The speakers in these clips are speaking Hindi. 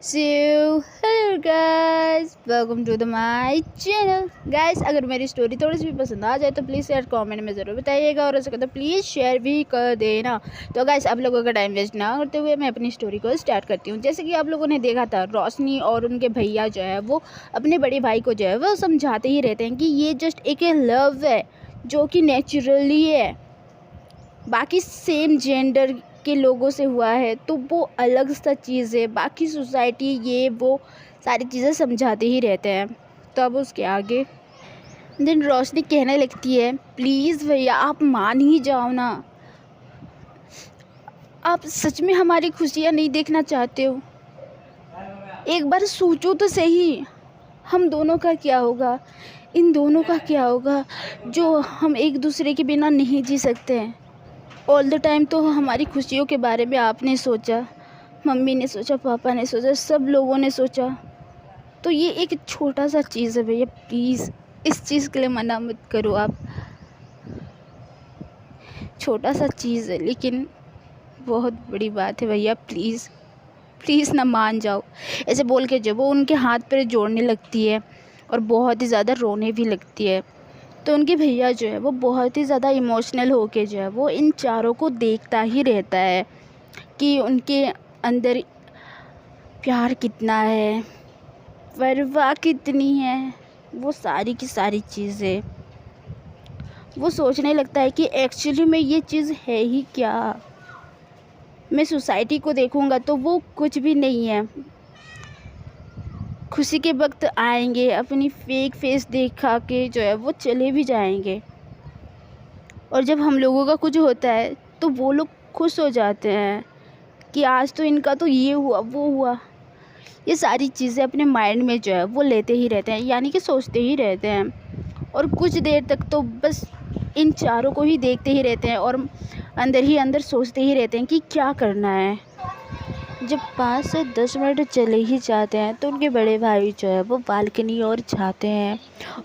So hello guys, welcome to the my channel. Guys, अगर मेरी स्टोरी थोड़ी सी भी पसंद आ जाए तो प्लीज़ यार कमेंट में ज़रूर बताइएगा और हो सके तो प्लीज़ शेयर भी कर देना। तो गाइस, आप लोगों का टाइम वेस्ट ना करते हुए मैं अपनी स्टोरी को स्टार्ट करती हूँ। जैसे कि आप लोगों ने देखा था, रोशनी और उनके भैया जो है वो अपने बड़े भाई को जो है वो समझाते ही रहते हैं कि ये जस्ट एक लव है जो कि नेचुरली है, बाकी सेम जेंडर के लोगों से हुआ है तो वो अलग सा चीज़ है। बाकी सोसाइटी ये वो सारी चीज़ें समझाते ही रहते हैं। तो अब उसके आगे दिन रोशनी कहने लगती है, प्लीज़ भैया आप मान ही जाओ ना, आप सच में हमारी खुशियाँ नहीं देखना चाहते हो? एक बार सोचो तो सही, हम दोनों का क्या होगा, इन दोनों का क्या होगा जो हम एक दूसरे के बिना नहीं जी सकते हैं। ऑल द टाइम तो हमारी खुशियों के बारे में आपने सोचा, मम्मी ने सोचा, पापा ने सोचा, सब लोगों ने सोचा। तो ये एक छोटा सा चीज़ है भैया, प्लीज़ इस चीज़ के लिए मना मत करो आप। छोटा सा चीज़ है लेकिन बहुत बड़ी बात है भैया, प्लीज़ प्लीज़ ना मान जाओ। ऐसे बोल के जब वो उनके हाथ पैर जोड़ने लगती है और बहुत ही ज़्यादा रोने भी लगती है, तो उनके भैया जो है वो बहुत ही ज़्यादा इमोशनल होके जो है वो इन चारों को देखता ही रहता है कि उनके अंदर प्यार कितना है, परवाह कितनी है, वो सारी की सारी चीज़ें वो सोचने लगता है कि एक्चुअली में ये चीज़ है ही क्या। मैं सोसाइटी को देखूंगा तो वो कुछ भी नहीं है। खुशी के वक्त आएंगे, अपनी फेक फेस दिखा के जो है वो चले भी जाएंगे, और जब हम लोगों का कुछ होता है तो वो लोग खुश हो जाते हैं कि आज तो इनका तो ये हुआ वो हुआ। ये सारी चीज़ें अपने माइंड में जो है वो लेते ही रहते हैं, यानी कि सोचते ही रहते हैं, और कुछ देर तक तो बस इन चारों को ही देखते ही रहते हैं और अंदर ही अंदर सोचते ही रहते हैं कि क्या करना है। जब 5 से 10 मिनट चले ही जाते हैं तो उनके बड़े भाई जो है वो बालकनी और जाते हैं,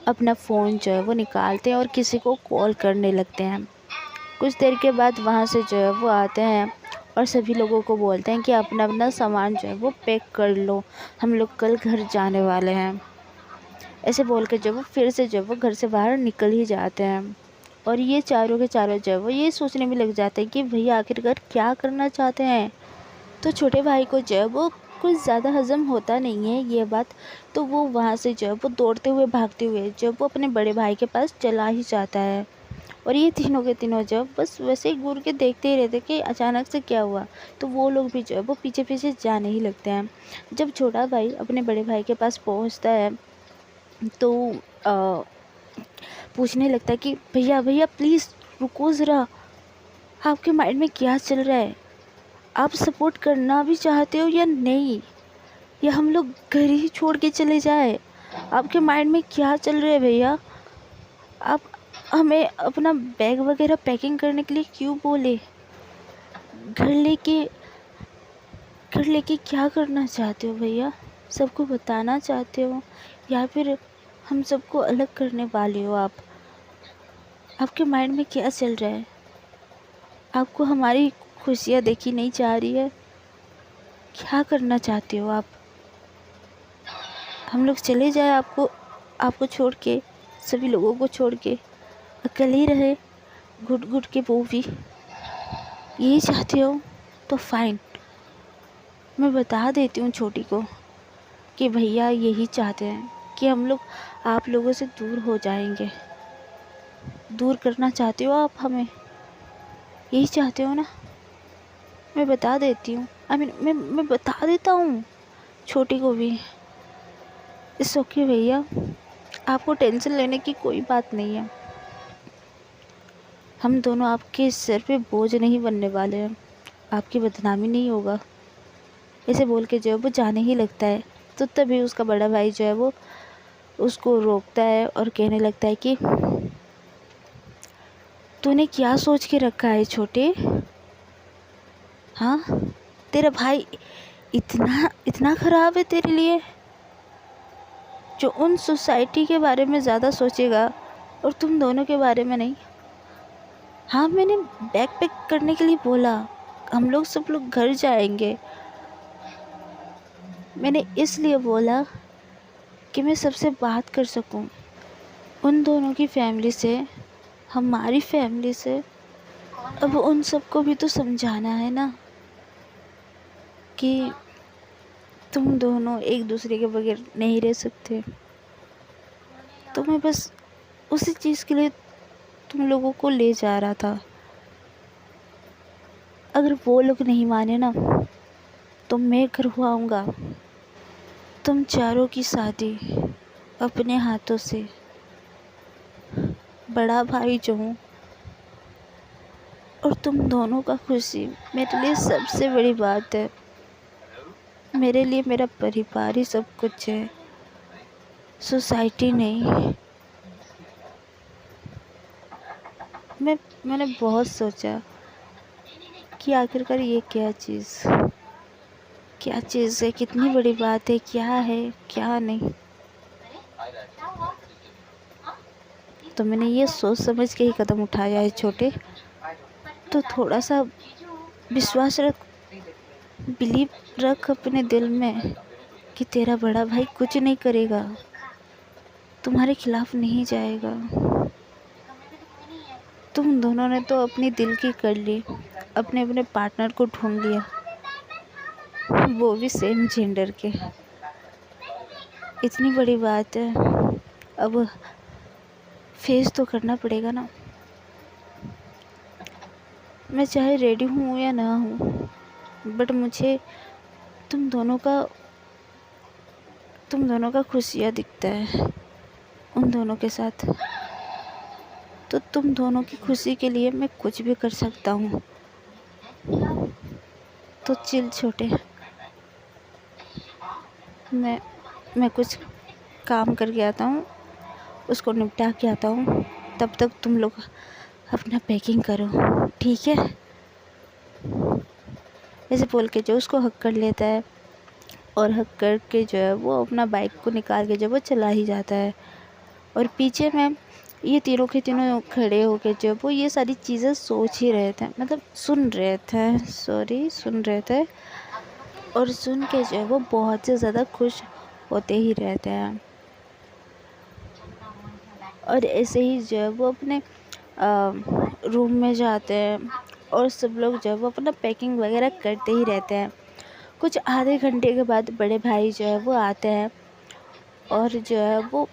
अपना फ़ोन जो है वो निकालते हैं और किसी को कॉल करने लगते हैं। कुछ देर के बाद वहाँ से जो है वो आते हैं और सभी लोगों को बोलते हैं कि अपना अपना सामान जो है वो पैक कर लो, हम लोग कल घर जाने वाले हैं। ऐसे बोल के जब वो फिर से जब वो घर से बाहर निकल ही जाते हैं, और ये चारों के चारों जो है वो ये सोचने में लग जाते हैं कि भैया आखिरकार क्या करना चाहते हैं। तो छोटे भाई को जो है वो कुछ ज़्यादा हज़म होता नहीं है ये बात, तो वो वहाँ से जो है वो दौड़ते हुए भागते हुए जब वो अपने बड़े भाई के पास चला ही जाता है, और ये तीनों के तीनों जब बस वैसे ही घूर के देखते ही रहते कि अचानक से क्या हुआ। तो वो लोग भी जो है वो पीछे पीछे जाने ही लगते हैं। जब छोटा भाई अपने बड़े भाई के पास पहुंचता है तो पूछने लगता है कि भैया भैया प्लीज़ रुको ज़रा, आपके माइंड में क्या चल रहा है, आप सपोर्ट करना भी चाहते हो या नहीं, या हम लोग घर ही छोड़ के चले जाए, आपके माइंड में क्या चल रहा है भैया, आप हमें अपना बैग वगैरह पैकिंग करने के लिए क्यों बोले, घर लेके घर लेके क्या करना चाहते हो भैया, सबको बताना चाहते हो या फिर हम सबको अलग करने वाले हो आप, आपके माइंड में क्या चल रहा है, आपको हमारी खुशियाँ देखी नहीं जा रही है, क्या करना चाहते हो आप, हम लोग चले जाए आपको आपको छोड़ के, सभी लोगों को छोड़ के अकेले ही रहे घुट घुट के, वो भी यही चाहते हो तो फाइन, मैं बता देती हूँ छोटी को कि भैया यही चाहते हैं कि हम लोग आप लोगों से दूर हो जाएंगे। दूर करना चाहते हो आप हमें, यही चाहते हो ना, मैं बता देती हूँ, मैं बता देता हूँ छोटी को भी। इट्स ओके भैया, आपको टेंशन लेने की कोई बात नहीं है, हम दोनों आपके सिर पे बोझ नहीं बनने वाले हैं, आपकी बदनामी नहीं होगा। ऐसे बोल के जो है वो जाने ही लगता है, तो तभी उसका बड़ा भाई जो है वो उसको रोकता है और कहने लगता है कि तूने क्या सोच के रखा है छोटे, हाँ तेरा भाई इतना इतना ख़राब है तेरे लिए, जो उन सोसाइटी के बारे में ज़्यादा सोचेगा और तुम दोनों के बारे में नहीं। हाँ मैंने बैग पैक करने के लिए बोला, हम लोग सब लोग घर जाएंगे, मैंने इसलिए बोला कि मैं सबसे बात कर सकूं, उन दोनों की फैमिली से, हमारी फैमिली से। अब उन सबको भी तो समझाना है ना कि तुम दोनों एक दूसरे के बगैर नहीं रह सकते। तो मैं बस उसी चीज़ के लिए तुम लोगों को ले जा रहा था। अगर वो लोग नहीं माने ना तो मैं करवाऊंगा तुम चारों की शादी अपने हाथों से। बड़ा भाई जो हूँ और तुम दोनों का खुशी मेरे लिए सबसे बड़ी बात है। मेरे लिए मेरा परिवार ही सब कुछ है, सोसाइटी नहीं। मैंने बहुत सोचा कि आखिरकार ये क्या चीज़ है, कितनी बड़ी बात है, क्या नहीं। तो मैंने ये सोच समझ के ही कदम उठाया है छोटे। तो थोड़ा सा विश्वास रख, बिलीव रख अपने दिल में कि तेरा बड़ा भाई कुछ नहीं करेगा, तुम्हारे खिलाफ नहीं जाएगा। तुम दोनों ने तो अपनी दिल की कर ली, अपने अपने पार्टनर को ढूंढ लिया, वो भी सेम जेंडर के। इतनी बड़ी बात है, अब फेस तो करना पड़ेगा ना। मैं चाहे रेडी हूँ या ना हूँ, बट मुझे तुम दोनों का खुशियाँ दिखता है उन दोनों के साथ। तो तुम दोनों की खुशी के लिए मैं कुछ भी कर सकता हूँ। तो चिल छोटे, मैं कुछ काम करके आता हूँ, उसको निपटा के आता हूँ। तब तक तुम लोग अपना पैकिंग करो, ठीक है। ऐसे बोल के जो उसको हक कर लेता है और हक करके जो है वो अपना बाइक को निकाल के जो वो चला ही जाता है। और पीछे में ये तीनों के तीनों खड़े होके जो वो ये सारी चीज़ें सोच ही रहे थे, मतलब सुन रहे थे। और सुन के जो है वो बहुत से ज़्यादा खुश होते ही रहते हैं। और ऐसे ही जो है वो अपने रूम में जाते हैं और सब लोग जो है वो अपना पैकिंग वगैरह करते ही रहते हैं। कुछ आधे घंटे के बाद बड़े भाई जो है वो आते हैं और जो है वो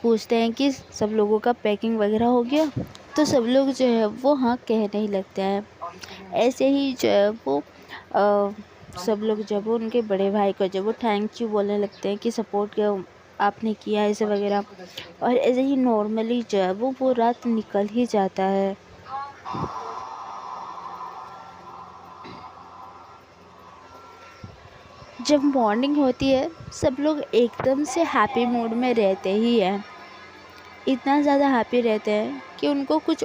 पूछते हैं कि सब लोगों का पैकिंग वगैरह हो गया। तो सब लोग जो है वो हाँ कहने ही लगते हैं। ऐसे ही जो है वो सब लोग जब वो उनके बड़े भाई को जब वो थैंक यू बोलने लगते हैं कि सपोर्ट आपने किया ऐसे वगैरह। और ऐसे ही नॉर्मली जो है वो रात निकल ही जाता है। जब मॉर्निंग होती है सब लोग एकदम से हैप्पी मूड में रहते ही हैं, इतना ज़्यादा हैप्पी रहते हैं कि उनको कुछ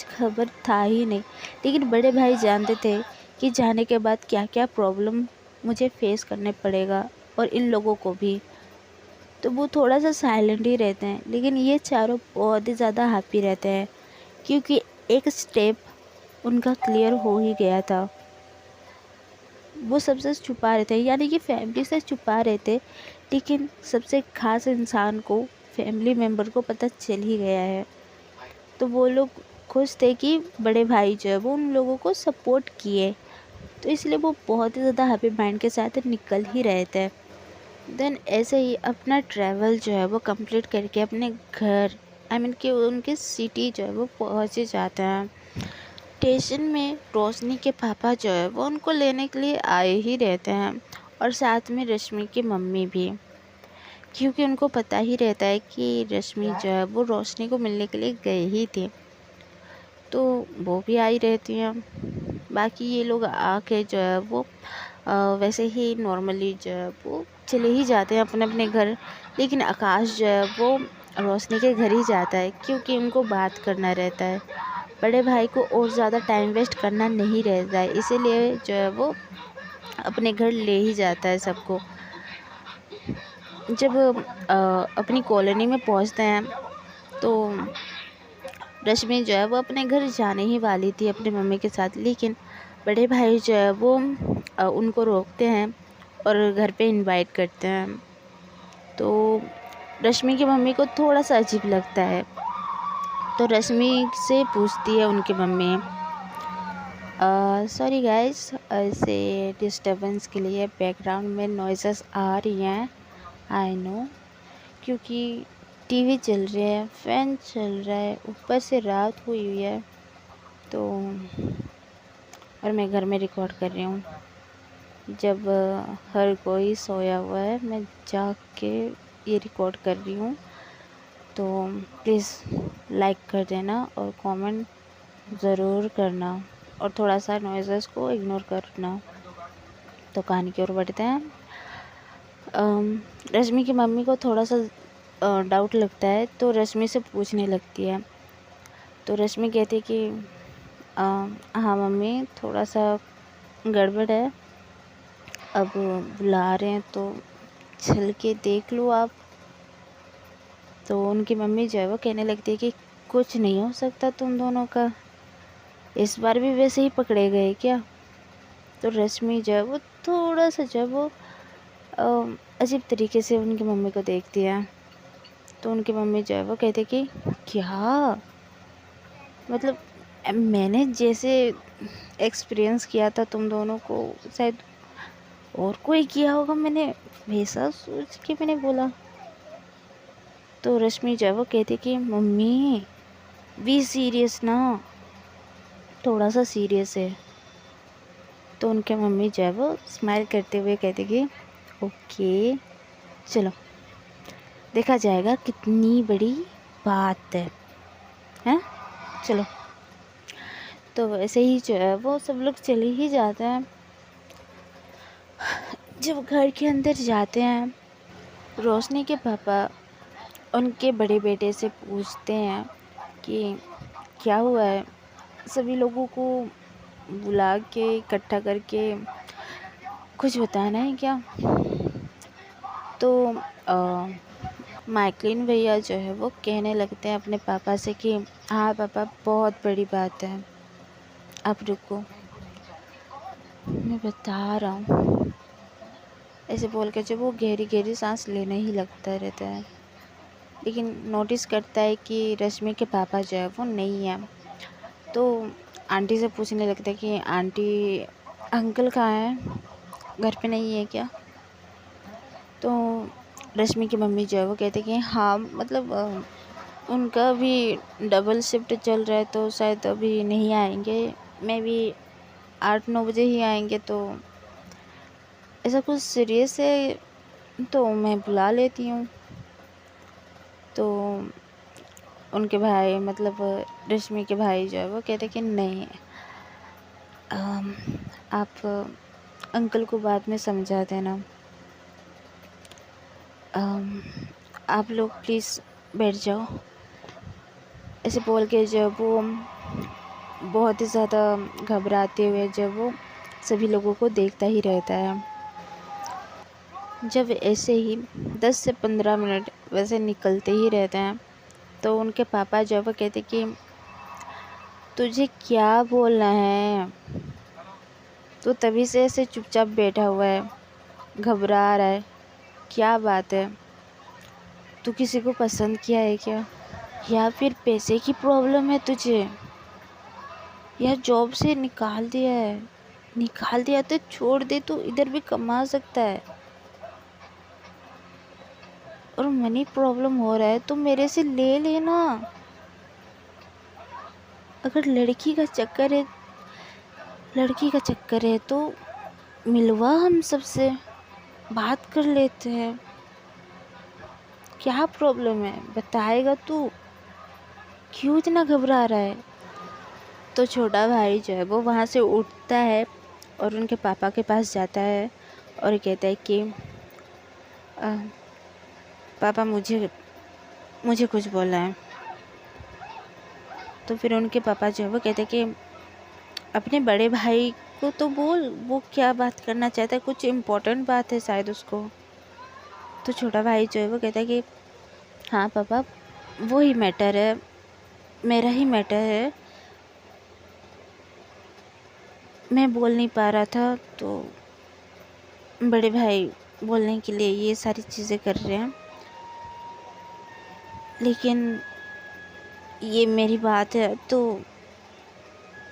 खबर था ही नहीं। लेकिन बड़े भाई जानते थे कि जाने के बाद क्या क्या प्रॉब्लम मुझे फेस करने पड़ेगा और इन लोगों को भी। तो वो थोड़ा सा साइलेंट ही रहते हैं, लेकिन ये चारों बहुत ही ज़्यादा हैप्पी रहते हैं क्योंकि एक स्टेप उनका क्लियर हो ही गया था। वो सबसे छुपा रहे थे, यानी कि फैमिली से छुपा रहे थे, लेकिन सबसे ख़ास इंसान को, फैमिली मेम्बर को पता चल ही गया है। तो वो लोग खुश थे कि बड़े भाई जो है वो उन लोगों को सपोर्ट किए, तो इसलिए वो बहुत ही ज़्यादा हैप्पी माइंड के साथ निकल ही रहे थे। देन ऐसे ही अपना ट्रैवल जो है वो कंप्लीट करके अपने घर, आई मीन कि उनके सिटी जो है वो पहुँच ही जाते हैं। स्टेशन में रोशनी के पापा जो है वो उनको लेने के लिए आए ही रहते हैं और साथ में रश्मि की मम्मी भी, क्योंकि उनको पता ही रहता है कि रश्मि जो है वो रोशनी को मिलने के लिए गई ही थी, तो वो भी आई रहती हैं। बाकी ये लोग आके जो है वो वैसे ही नॉर्मली जो है वो चले ही जाते हैं अपने अपने घर। लेकिन आकाश जो है वो रोशनी के घर ही जाता है क्योंकि उनको बात करना रहता है। बड़े भाई को और ज़्यादा टाइम वेस्ट करना नहीं रहता है, इसीलिए जो है वो अपने घर ले ही जाता है सबको। जब अपनी कॉलोनी में पहुंचते हैं तो रश्मि जो है वो अपने घर जाने ही वाली थी अपनी मम्मी के साथ, लेकिन बड़े भाई जो है वो उनको रोकते हैं और घर पे इनवाइट करते हैं। तो रश्मि की मम्मी को थोड़ा सा अजीब लगता है, तो रश्मि से पूछती है उनकी मम्मी, सॉरी गाइस, ऐसे डिस्टर्बेंस के लिए बैकग्राउंड में नॉइसेस आ रही हैं, आई नो, क्योंकि टीवी चल रही है, फैन चल रहा है, ऊपर से रात हुई हुई है, तो और मैं घर में रिकॉर्ड कर रही हूँ। जब हर कोई सोया हुआ है, मैं जाग के ये रिकॉर्ड कर रही हूँ। तो प्लीज़ लाइक कर देना और कमेंट ज़रूर करना, और थोड़ा सा नॉइज़ेस को इग्नोर करना। तो कहानी की ओर बढ़ते हैं। रश्मि की मम्मी को थोड़ा सा डाउट लगता है, तो रश्मि से पूछने लगती है। तो रश्मि कहती है कि हाँ मम्मी, थोड़ा सा गड़बड़ है, अब बुला रहे हैं तो चल के देख लो आप। तो उनकी मम्मी जो है वो कहने लगती है कि कुछ नहीं हो सकता तुम दोनों का, इस बार भी वैसे ही पकड़े गए क्या। तो रश्मि जो है वो थोड़ा सा जो है वो अजीब तरीके से उनकी मम्मी को देखती है। तो उनकी मम्मी जो है वो कहती है कि क्या मतलब, मैंने जैसे एक्सपीरियंस किया था तुम दोनों को, शायद और कोई किया होगा, मैंने वैसा सोच के मैंने बोला। तो रश्मि जो है वो कहती कि मम्मी बी सीरियस ना, थोड़ा सा सीरियस है। तो उनके मम्मी जो है वो स्माइल करते हुए कहती कि ओके, चलो देखा जाएगा कितनी बड़ी बात है, हैं, चलो। तो वैसे ही जो है वो सब लोग चले ही जाते हैं। जब घर के अंदर जाते हैं, रोशनी के पापा उनके बड़े बेटे से पूछते हैं कि क्या हुआ है, सभी लोगों को बुला के इकट्ठा करके कुछ बताना है क्या। तो माइकलिन भैया जो है वो कहने लगते हैं अपने पापा से कि हाँ पापा, बहुत बड़ी बात है, आप रुको, मैं बता रहा हूँ। ऐसे बोल के जब वो गहरी गहरी सांस लेने ही लगता रहता है, लेकिन नोटिस करता है कि रश्मि के पापा जो है वो नहीं है। तो आंटी से पूछने लगता है कि आंटी, अंकल कहाँ हैं, घर पे नहीं है क्या। तो रश्मि की मम्मी जो है वो कहते कि हाँ, मतलब उनका भी डबल शिफ्ट चल रहा है, तो शायद अभी नहीं आएंगे, मे भी 8-9 बजे ही आएंगे। तो ऐसा कुछ सीरियस है तो मैं बुला लेती हूँ। तो उनके भाई, मतलब रश्मि के भाई जो है वो कहते कि नहीं, आप अंकल को बाद में समझा देना, आप लोग प्लीज़ बैठ जाओ। ऐसे बोल के जब वो बहुत ही ज़्यादा घबराते हुए जब वो सभी लोगों को देखता ही रहता है। जब ऐसे ही 10 से 15 मिनट वैसे निकलते ही रहते हैं, तो उनके पापा जो वो कहते कि तुझे क्या बोलना है, तो तभी से ऐसे चुपचाप बैठा हुआ है, घबरा रहा है, क्या बात है, तू किसी को पसंद किया है क्या, या फिर पैसे की प्रॉब्लम है तुझे, या जॉब से निकाल दिया है, निकाल दिया तो छोड़ दे, तो इधर भी कमा सकता है, और मनी प्रॉब्लम हो रहा है तो मेरे से ले लेना। अगर लड़की का चक्कर है तो मिलवा हम सबसे, बात कर लेते हैं, क्या प्रॉब्लम है बताएगा तू, क्यों इतना घबरा रहा है। तो छोटा भाई जो है वो वहाँ से उठता है और उनके पापा के पास जाता है और कहता है कि पापा, मुझे कुछ बोलना है। तो फिर उनके पापा जो है वो कहते हैं कि अपने बड़े भाई को तो बोल, वो क्या बात करना चाहता है, कुछ इम्पोर्टेंट बात है शायद उसको। तो छोटा भाई जो है वो कहता है कि हाँ पापा, वो ही मैटर है, मेरा ही मैटर है, मैं बोल नहीं पा रहा था, तो बड़े भाई बोलने के लिए ये सारी चीज़ें कर रहे हैं, लेकिन ये मेरी बात है तो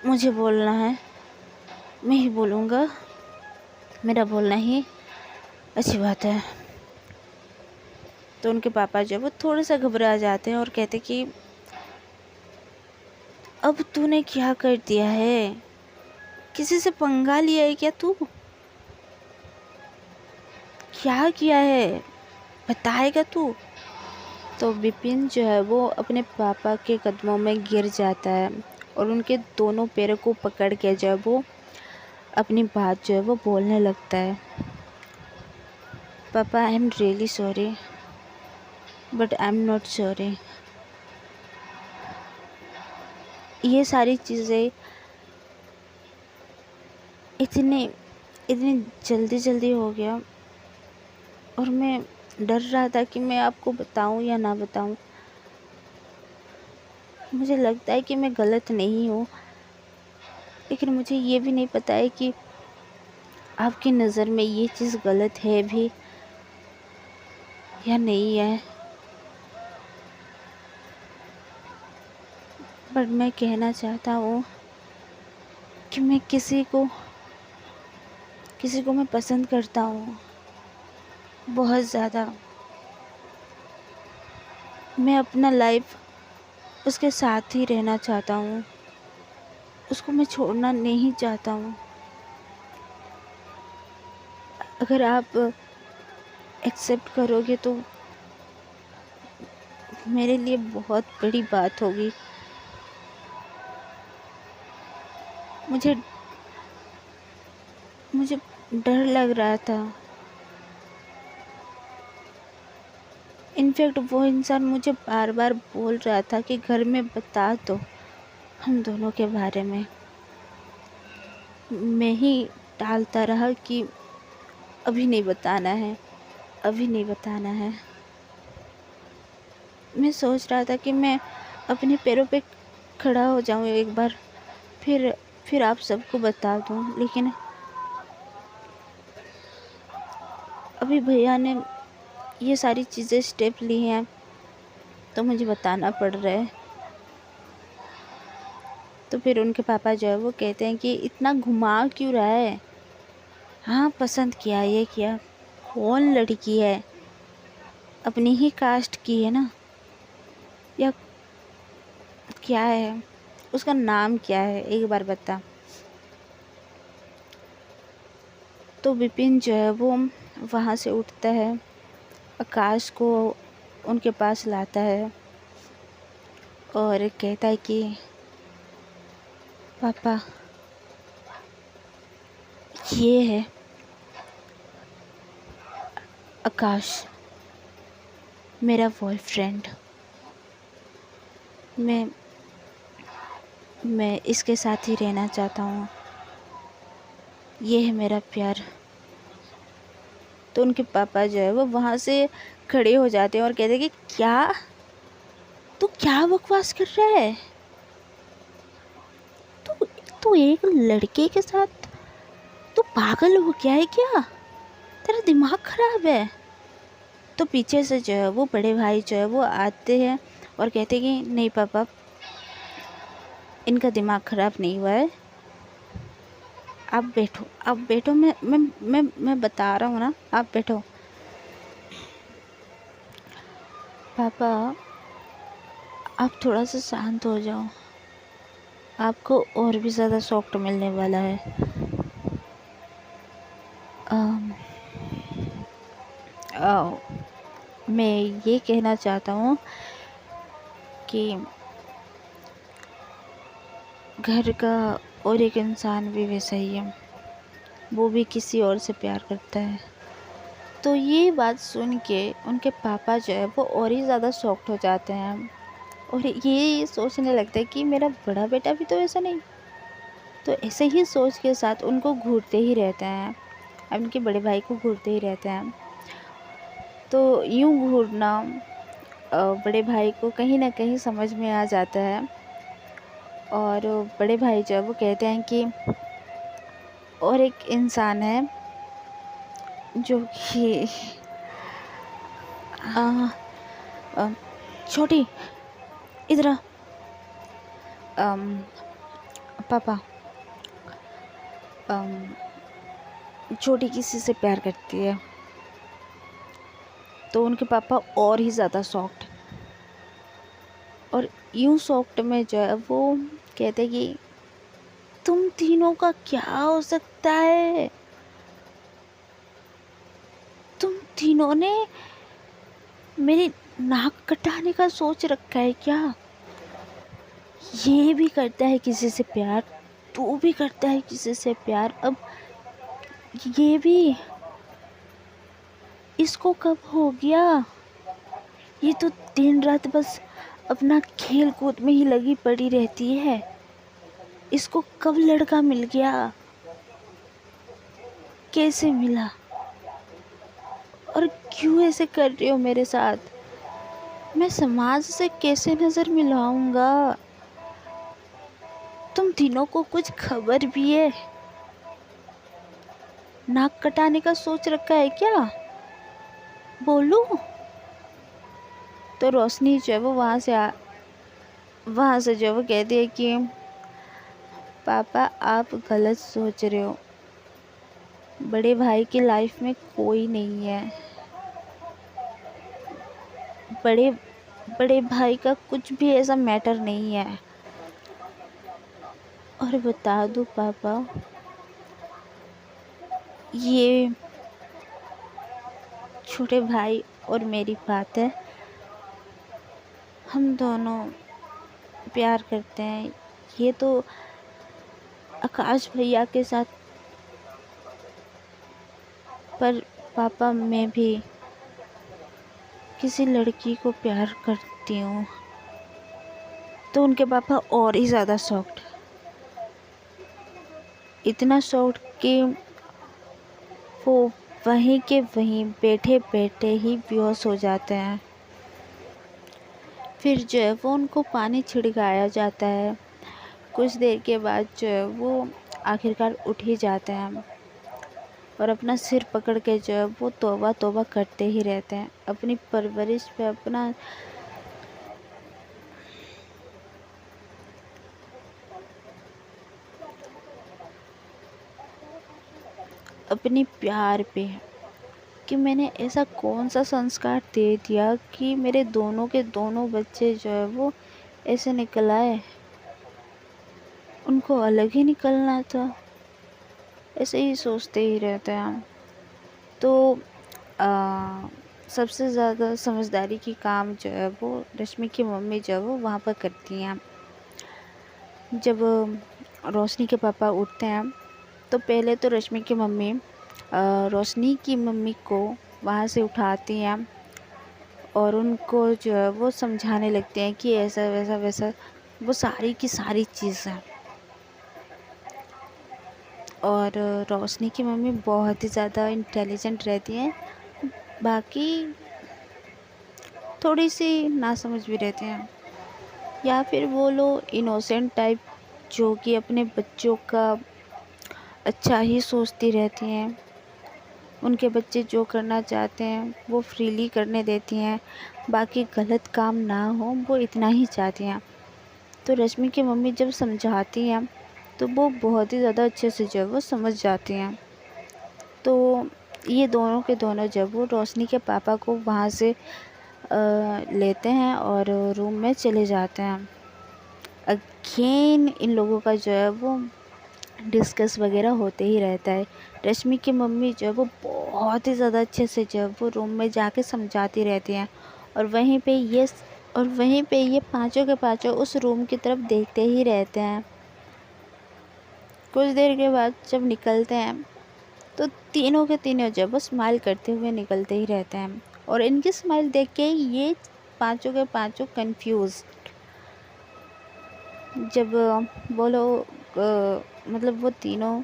मुझे बोलना है, मैं ही बोलूँगा, मेरा बोलना ही अच्छी बात है। तो उनके पापा जो है वो थोड़ा सा घबरा जाते हैं और कहते कि अब तूने क्या कर दिया है, किसी से पंगा लिया है क्या तू, क्या किया है, बताएगा तू। तो विपिन जो है वो अपने पापा के कदमों में गिर जाता है और उनके दोनों पैरों को पकड़ के जो है वो अपनी बात जो है वो बोलने लगता है। पापा, I am really sorry, but I am not sorry. ये सारी चीज़ें इतनी जल्दी जल्दी हो गया और मैं डर रहा था कि मैं आपको बताऊं या ना बताऊं। मुझे लगता है कि मैं गलत नहीं हूँ, लेकिन मुझे ये भी नहीं पता है कि आपकी नज़र में ये चीज़ गलत है भी या नहीं है। पर मैं कहना चाहता हूँ कि मैं किसी को मैं पसंद करता हूँ बहुत ज़्यादा। मैं अपना लाइफ उसके साथ ही रहना चाहता हूँ, उसको मैं छोड़ना नहीं चाहता हूँ। अगर आप एक्सेप्ट करोगे तो मेरे लिए बहुत बड़ी बात होगी। मुझे डर लग रहा था। इनफैक्ट वो इंसान मुझे बार बार बोल रहा था कि घर में बता दो हम दोनों के बारे में। मैं ही टालता रहा कि अभी नहीं बताना है, अभी नहीं बताना है। मैं सोच रहा था कि मैं अपने पैरों पे खड़ा हो जाऊं एक बार, फिर आप सबको बता दूं, लेकिन अभी भैया ने ये सारी चीज़ें स्टेप ली हैं तो मुझे बताना पड़ रहा है। तो फिर उनके पापा जो है वो कहते हैं कि इतना घुमा क्यों रहा है, हाँ पसंद किया, ये किया, कौन लड़की है, अपनी ही कास्ट की है ना, या क्या है, उसका नाम क्या है, एक बार बता। तो विपिन जो है वो वहाँ से उठता है, आकाश को उनके पास लाता है और कहता है कि पापा, ये है आकाश, मेरा बॉयफ्रेंड। मैं इसके साथ ही रहना चाहता हूँ, ये है मेरा प्यार। तो उनके पापा जो है वो वहाँ से खड़े हो जाते हैं और कहते हैं कि क्या, तू क्या बकवास कर रहा है, तू एक लड़के के साथ, तू पागल हो गया है क्या, तेरा दिमाग खराब है। तो पीछे से जो है वो बड़े भाई जो है वो आते हैं और कहते हैं कि नहीं पापा, इनका दिमाग खराब नहीं हुआ है, आप बैठो, मैं बता रहा हूँ ना, आप बैठो। पापा, आप थोड़ा सा शांत हो जाओ, आपको और भी ज़्यादा सॉफ्ट मिलने वाला है। अम, मैं ये कहना चाहता हूँ कि घर का और एक इंसान भी वैसा ही है, वो भी किसी और से प्यार करता है। तो ये बात सुन के उनके पापा जो है वो और ही ज़्यादा शॉक्ड हो जाते हैं और ये सोचने लगते हैं कि मेरा बड़ा बेटा भी तो ऐसा नहीं। तो ऐसे ही सोच के साथ उनको घूरते ही रहते हैं, उनके बड़े भाई को घूरते ही रहते हैं। तो यूँ घूरना बड़े भाई को कहीं ना कहीं समझ में आ जाता है और बड़े भाई जो है वो कहते हैं कि और एक इंसान है जो कि आ, आ, छोटी इधर आ। अम, पापा, अम, छोटी किसी से प्यार करती है। तो उनके पापा और ही ज़्यादा शॉक्ड, और यूं शॉक्ड में जो है वो कहते कि तुम तीनों का क्या हो सकता है, तुम तीनों ने मेरी नाक कटाने का सोच रखा है क्या? ये भी करता है किसी से प्यार, तू भी करता है किसी से प्यार, अब ये भी, इसको कब हो गया? ये तो दिन रात बस अपना खेल कूद में ही लगी पड़ी रहती है, इसको कब लड़का मिल गया? कैसे मिला? और क्यों ऐसे कर रहे हो मेरे साथ? मैं समाज से कैसे नज़र मिलाऊंगा? तुम तीनों को कुछ खबर भी है? नाक कटाने का सोच रखा है क्या? बोलूं? तो रोशनी जो है वो वहाँ से जो है वो कहती है कि पापा आप गलत सोच रहे हो, बड़े भाई की लाइफ में कोई नहीं है, बड़े बड़े भाई का कुछ भी ऐसा मैटर नहीं है। और बता दो पापा, ये छोटे भाई और मेरी बात है, हम दोनों प्यार करते हैं, ये तो आकाश भैया के साथ, पर पापा मैं भी किसी लड़की को प्यार करती हूँ। तो उनके पापा और ही ज़्यादा शॉक्ड, इतना शॉक्ड कि वो वहीं के वहीं बैठे बैठे ही बेहोश हो जाते हैं। फिर जो है वो उनको पानी छिड़काया जाता है। कुछ देर के बाद जो है वो आखिरकार उठ ही जाते हैं और अपना सिर पकड़ के जो है वो तौबा तौबा करते ही रहते हैं, अपनी परवरिश पे, अपनी प्यार पे, कि मैंने ऐसा कौन सा संस्कार दे दिया कि मेरे दोनों के दोनों बच्चे जो है वो ऐसे निकल आए, उनको अलग ही निकलना था। ऐसे ही सोचते ही रहते हैं हम। तो सबसे ज़्यादा समझदारी की काम जो है वो रश्मि की मम्मी जो है वो वहाँ पर करती हैं। जब रोशनी के पापा उठते हैं तो पहले तो रश्मि की मम्मी रोशनी की मम्मी को वहाँ से उठाती हैं और उनको जो है वो समझाने लगते हैं कि ऐसा वैसा वैसा, वो सारी की सारी चीज़ें। और रोशनी की मम्मी बहुत ही ज़्यादा इंटेलिजेंट रहती हैं, बाकी थोड़ी सी नासमझ भी रहते हैं, या फिर वो लोग इनोसेंट टाइप जो कि अपने बच्चों का अच्छा ही सोचती रहती हैं। उनके बच्चे जो करना चाहते हैं वो फ्रीली करने देती हैं, बाकी गलत काम ना हो वो इतना ही चाहती हैं। तो रश्मि की मम्मी जब समझाती हैं तो वो बहुत ही ज़्यादा अच्छे से जो है वो समझ जाती हैं। तो ये दोनों के दोनों जब वो रोशनी के पापा को वहाँ से लेते हैं और रूम में चले जाते हैं। अगेन इन लोगों का जो है वो डिस्कस वगैरह होते ही रहता है। रश्मि की मम्मी जो है वो बहुत ही ज़्यादा अच्छे से जो है वो रूम में जाके समझाती रहती हैं, और वहीं पे ये पांचों के पांचों उस रूम की तरफ देखते ही रहते हैं। कुछ देर के बाद जब निकलते हैं तो तीनों के तीनों जब वो स्माइल करते हुए निकलते ही रहते हैं, और इनकी स्माइल देख के ये पांचों के पांचों कंफ्यूज। जब वो लोग मतलब वो तीनों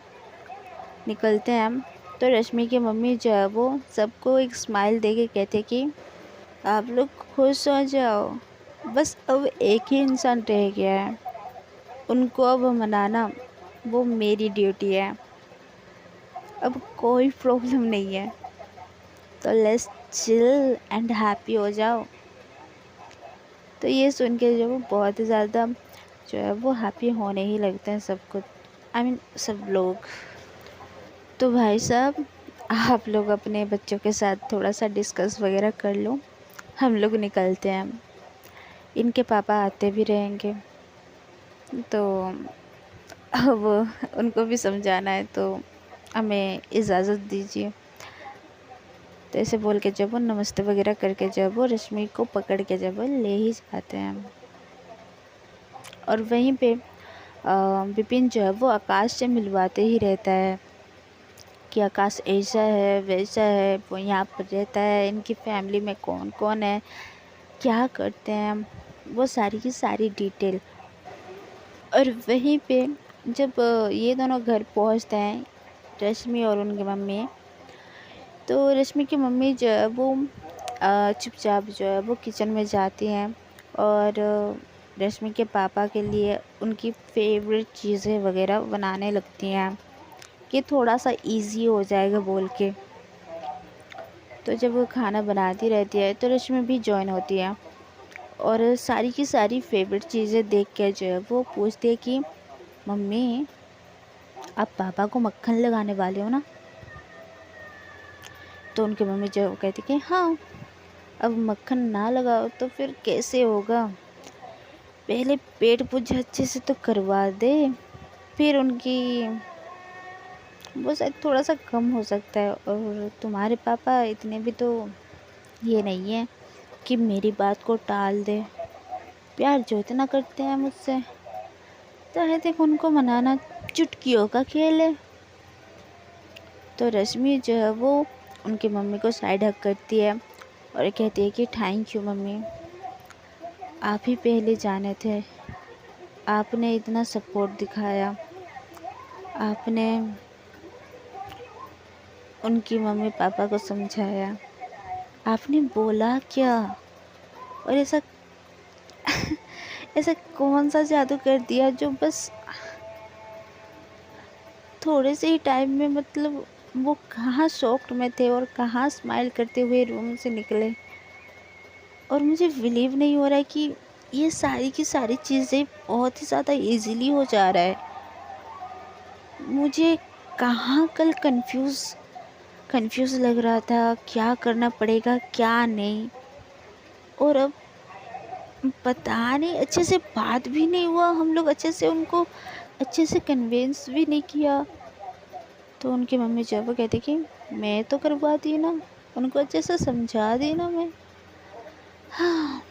निकलते हैं तो रश्मि की मम्मी जो है वो सबको एक स्माइल दे के कहते कि आप लोग खुश हो जाओ, बस अब एक ही इंसान रह गया है, उनको अब मनाना वो मेरी ड्यूटी है, अब कोई प्रॉब्लम नहीं है। तो लेट्स चिल एंड हैप्पी हो जाओ। तो ये सुन के जो वो बहुत ही ज़्यादा जो है वो हैप्पी होने ही लगते हैं सब कुछ, सब लोग। तो भाई साहब, आप लोग अपने बच्चों के साथ थोड़ा सा डिस्कस वगैरह कर लो, हम लोग निकलते हैं। इनके पापा आते भी रहेंगे, तो अब उनको भी समझाना है, तो हमें इजाज़त दीजिए। तो ऐसे बोल के जब वो नमस्ते वगैरह करके जब वो रश्मि को पकड़ के जब वो ले ही जाते हैं, और वहीं पे विपिन जो है वो आकाश से मिलवाते ही रहता है कि आकाश ऐसा है वैसा है, वो यहाँ पर रहता है, इनकी फैमिली में कौन कौन है, क्या करते हैं, वो सारी की सारी डिटेल। और वहीं पे जब ये दोनों घर पहुँचते हैं, रश्मि और उनकी मम्मी, तो रश्मि की मम्मी जो है वो चुपचाप जो है वो किचन में जाती हैं और रश्मि के पापा के लिए उनकी फेवरेट चीज़ें वगैरह बनाने लगती हैं कि थोड़ा सा इजी हो जाएगा बोल के। तो जब वो खाना बनाती रहती है तो रश्मि भी जॉइन होती है और सारी की सारी फेवरेट चीज़ें देख के जो है वो पूछती है कि मम्मी, आप पापा को मक्खन लगाने वाले हो ना? तो उनकी मम्मी जो है वो कहती कि हाँ, अब मक्खन ना लगाओ तो फिर कैसे होगा, पहले पेट पूजा अच्छे से तो करवा दे, फिर उनकी वो शायद थोड़ा सा कम हो सकता है। और तुम्हारे पापा इतने भी तो ये नहीं है कि मेरी बात को टाल दे, प्यार जो इतना करते हैं मुझसे, तो है देख उनको मनाना चुटकियों का खेल है। तो रश्मि जो है वो उनकी मम्मी को साइड हक करती है और कहती है कि थैंक यू मम्मी, आप ही पहले जाने थे, आपने इतना सपोर्ट दिखाया, आपने उनकी मम्मी पापा को समझाया, आपने बोला क्या, और ऐसा ऐसा कौन सा जादू कर दिया जो बस थोड़े से ही टाइम में, मतलब वो कहाँ शॉक्ड में थे और कहाँ स्माइल करते हुए रूम से निकले। और मुझे बिलीव नहीं हो रहा है कि ये सारी की सारी चीज़ें बहुत ही ज़्यादा इजीली हो जा रहा है। मुझे कहाँ कल कंफ्यूज लग रहा था क्या करना पड़ेगा क्या नहीं, और अब पता नहीं, अच्छे से बात भी नहीं हुआ, हम लोग अच्छे से उनको अच्छे से कन्विंस भी नहीं किया। तो उनकी मम्मी जो है वो कहती कि मैं तो करवा दी ना, उनको अच्छे से समझा दी ना मैं। हाँ,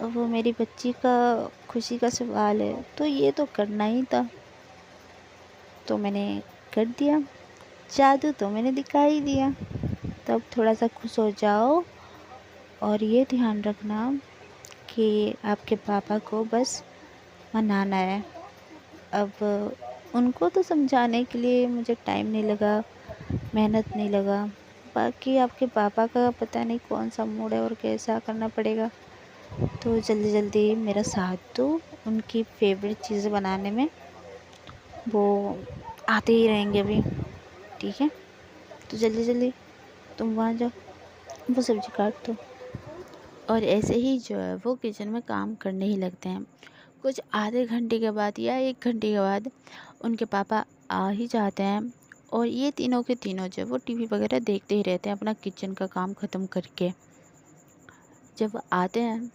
अब वो मेरी बच्ची का खुशी का सवाल है तो ये तो करना ही था, तो मैंने कर दिया, जादू तो मैंने दिखा ही दिया। तब थोड़ा सा खुश हो जाओ और ये ध्यान रखना कि आपके पापा को बस मनाना है। अब उनको तो समझाने के लिए मुझे टाइम नहीं लगा, मेहनत नहीं लगा, बाकी आपके पापा का पता नहीं कौन सा मूड है और कैसा करना पड़ेगा। तो जल्दी जल्दी मेरा साथ दो उनकी फेवरेट चीज़ें बनाने में, वो आते ही रहेंगे अभी, ठीक है? तो जल्दी जल्दी तुम वहाँ जाओ, वो सब्ज़ी काट दो। और ऐसे ही जो है वो किचन में काम करने ही लगते हैं। कुछ आधे घंटे के बाद या 1 घंटे के बाद उनके पापा आ ही जाते हैं और ये तीनों के तीनों जो है वो टीवी वगैरह देखते ही रहते हैं अपना किचन का काम ख़त्म करके। जब वो आते हैं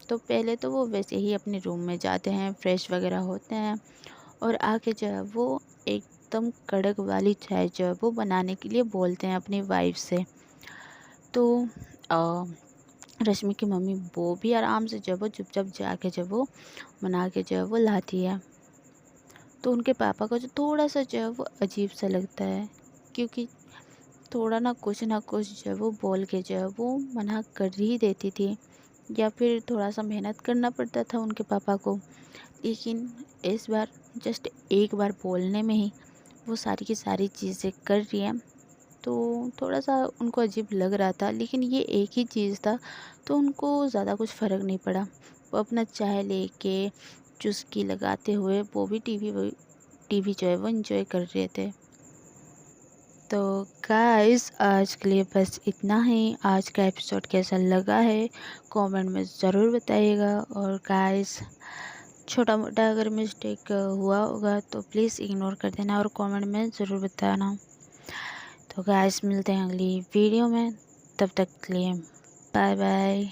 तो पहले तो वो वैसे ही अपने रूम में जाते हैं, फ्रेश वगैरह होते हैं और आके जो है वो एकदम कड़क वाली चाय जो है वो बनाने के लिए बोलते हैं अपनी वाइफ से। तो रश्मि की मम्मी वो भी आराम से जो है वो चुपचाप जाके जो वो बना के जो है वो लाती है। तो उनके पापा को जो थोड़ा सा जो है वो अजीब सा लगता है, क्योंकि थोड़ा ना कुछ जो है वो बोल के जो है वो मना कर ही देती थी, या फिर थोड़ा सा मेहनत करना पड़ता था उनके पापा को। लेकिन इस बार जस्ट एक बार बोलने में ही वो सारी की सारी चीज़ें कर रही हैं, तो थोड़ा सा उनको अजीब लग रहा था। लेकिन ये एक ही चीज़ था तो उनको ज़्यादा कुछ फ़र्क नहीं पड़ा, वो अपना चाय लेके चुस्की लगाते हुए वो भी टीवी जो है वो एंजॉय कर रहे थे। तो गाइस आज के लिए बस इतना ही। आज का एपिसोड कैसा लगा है कमेंट में ज़रूर बताइएगा। और गाइस छोटा मोटा अगर मिस्टेक हुआ होगा तो प्लीज़ इग्नोर कर देना और कमेंट में ज़रूर बताना। तो गाइस मिलते हैं अगली वीडियो में, तब तक के लिए बाय बाय।